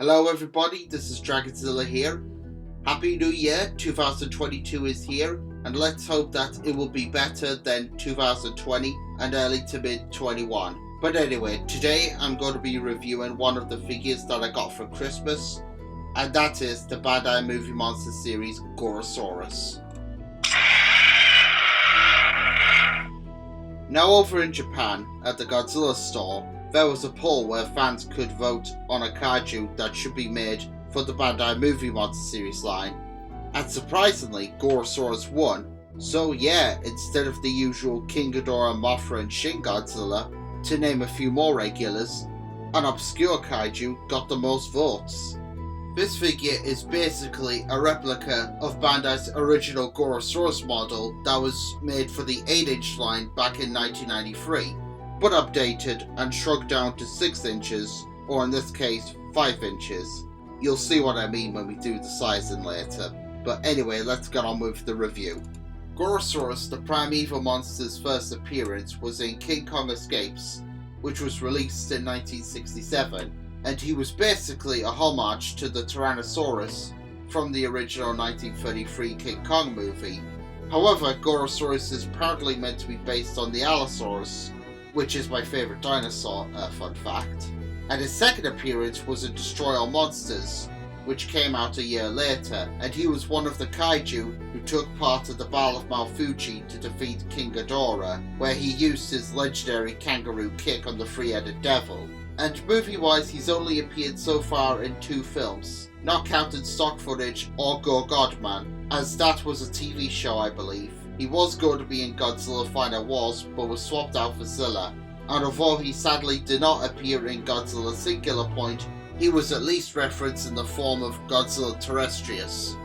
Hello everybody, this is Dragonzilla here. Happy New Year, 2022 is here, and let's hope that it will be better than 2020 and early to mid 21. But anyway, today I'm going to be reviewing one of the figures that I got for Christmas, and that is the Bandai Movie Monster series Gorosaurus. Now over in Japan, at the Godzilla store, there was a poll where fans could vote on a kaiju that should be made for the Bandai Movie Monster series line, and surprisingly, Gorosaurus won. So yeah, instead of the usual King Ghidorah, Mothra and Shin Godzilla, to name a few more regulars, an obscure kaiju got the most votes. This figure is basically a replica of Bandai's original Gorosaurus model that was made for the 8-inch line back in 1993, but updated and shrunk down to 6 inches, or in this case 5 inches. You'll see what I mean when we do the sizing later. But anyway, let's get on with the review. Gorosaurus, the primeval monster's first appearance was in King Kong Escapes, which was released in 1967. And he was basically a homage to the Tyrannosaurus from the original 1933 King Kong movie. However, Gorosaurus is proudly meant to be based on the Allosaurus, which is my favourite dinosaur, fun fact. And his second appearance was in Destroy All Monsters, which came out a year later, and he was one of the kaiju who took part in the Battle of Mount Fuji to defeat King Ghidorah, where he used his legendary kangaroo kick on the three-headed devil. And movie-wise, he's only appeared so far in 2 films, not counting stock footage or Go Godman, as that was a TV show I believe. He was going to be in Godzilla Final Wars, but was swapped out for Zilla, and although he sadly did not appear in Godzilla Singular Point, he was at least referenced in the form of Godzilla Terrestrius,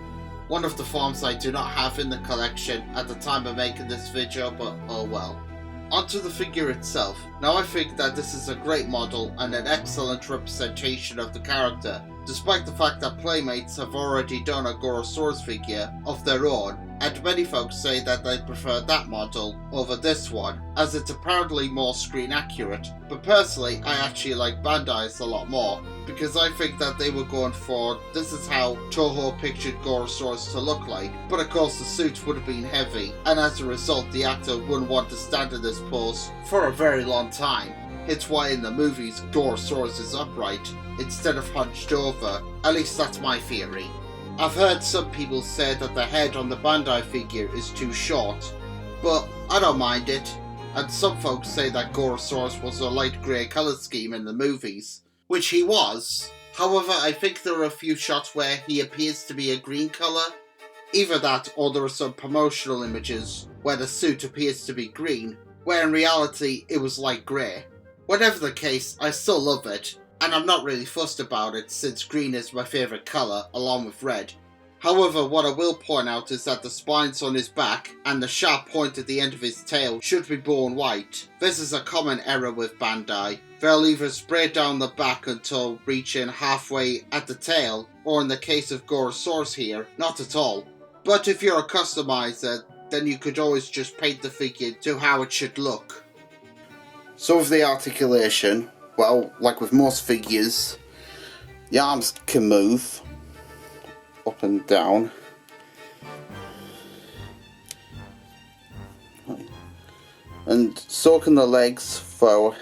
one of the forms I do not have in the collection at the time of making this video, but oh well. Onto the figure itself. Now I think that this is a great model and an excellent representation of the character, despite the fact that Playmates have already done a Gorosaurus figure of their own, and many folks say that they prefer that model over this one, as it's apparently more screen accurate, but personally I actually like Bandai's a lot more, because I think that they were going for this is how Toho pictured Gorosaurus to look like, but of course the suit would have been heavy, and as a result the actor wouldn't want to stand in this pose for a very long time. It's why in the movies Gorosaurus is upright instead of hunched over, at least that's my theory. I've heard some people say that the head on the Bandai figure is too short, but I don't mind it, and some folks say that Gorosaurus was a light grey colour scheme in the movies, which he was. However, I think there are a few shots where he appears to be a green colour. Either that, or there are some promotional images where the suit appears to be green, where in reality it was light grey. Whatever the case, I still love it, and I'm not really fussed about it since green is my favourite colour along with red. However, what I will point out is that the spines on his back and the sharp point at the end of his tail should be born white. This is a common error with Bandai. They'll either spray down the back until reaching halfway at the tail, or in the case of Gorosaurus here, not at all. But if you're a customizer, then you could always just paint the figure to how it should look. So with the articulation, well, like with most figures, the arms can move up and down. And so can the legs, though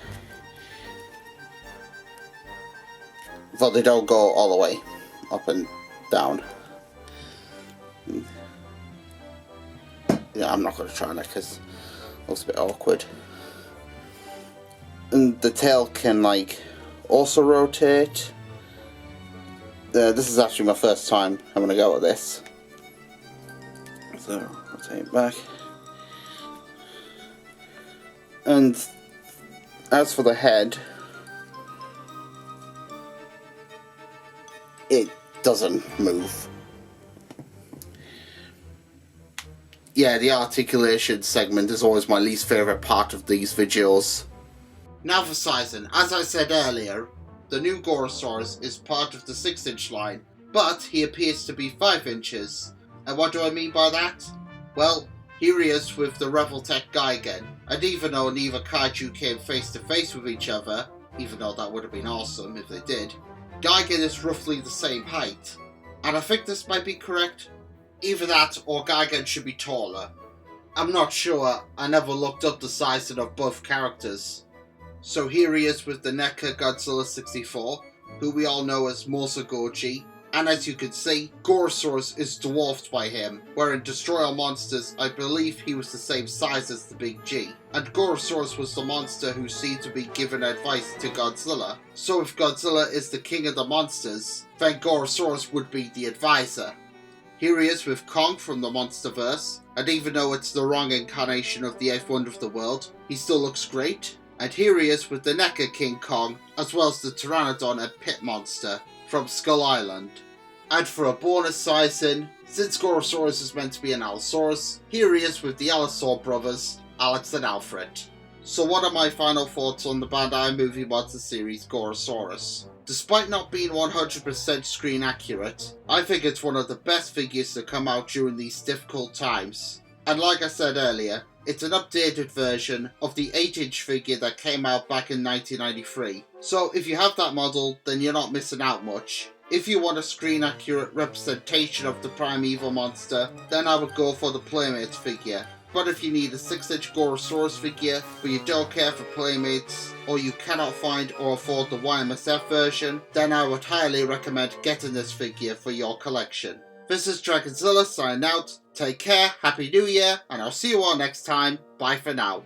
they don't go all the way up and down. Yeah, I'm not going to try that because it looks a bit awkward. And the tail can like also rotate. This is actually my first time I'm going to go with this. So rotate back. And as for the head, it doesn't move. Yeah, the articulation segment is always my least favourite part of these videos. Now for sizing. As I said earlier, the new Gorosaurus is part of the 6-inch line, but he appears to be 5 inches. And what do I mean by that? Well, here he is with the Revoltech Gigan, and even though neither kaiju came face to face with each other, even though that would have been awesome if they did, Gigan is roughly the same height, and I think this might be correct. Either that or Gigan should be taller. I'm not sure, I never looked up the sizing of both characters. So here he is with the NECA Godzilla 64, who we all know as Mosagoji, and as you can see, Gorosaurus is dwarfed by him, where in Destroy All Monsters I believe he was the same size as the Big G, and Gorosaurus was the monster who seemed to be giving advice to Godzilla, so if Godzilla is the king of the monsters, then Gorosaurus would be the advisor. Here he is with Kong from the Monsterverse, and even though it's the wrong incarnation of the 8th wonder of the world, he still looks great. And here he is with the NECA King Kong, as well as the Pteranodon and Pit Monster from Skull Island. And for a bonus sizing, since Gorosaurus is meant to be an Allosaurus, here he is with the Allosaur brothers, Alex and Alfred. So what are my final thoughts on the Bandai Movie Monster series Gorosaurus? Despite not being 100% screen accurate, I think it's one of the best figures to come out during these difficult times. And like I said earlier, it's an updated version of the 8-inch figure that came out back in 1993. So if you have that model, then you're not missing out much. If you want a screen accurate representation of the primeval monster, then I would go for the Playmates figure. But if you need a 6-inch Gorosaurus figure, but you don't care for Playmates, or you cannot find or afford the YMSF version, then I would highly recommend getting this figure for your collection. This is Dragonzilla signing out. Take care, Happy New Year, and I'll see you all next time. Bye for now.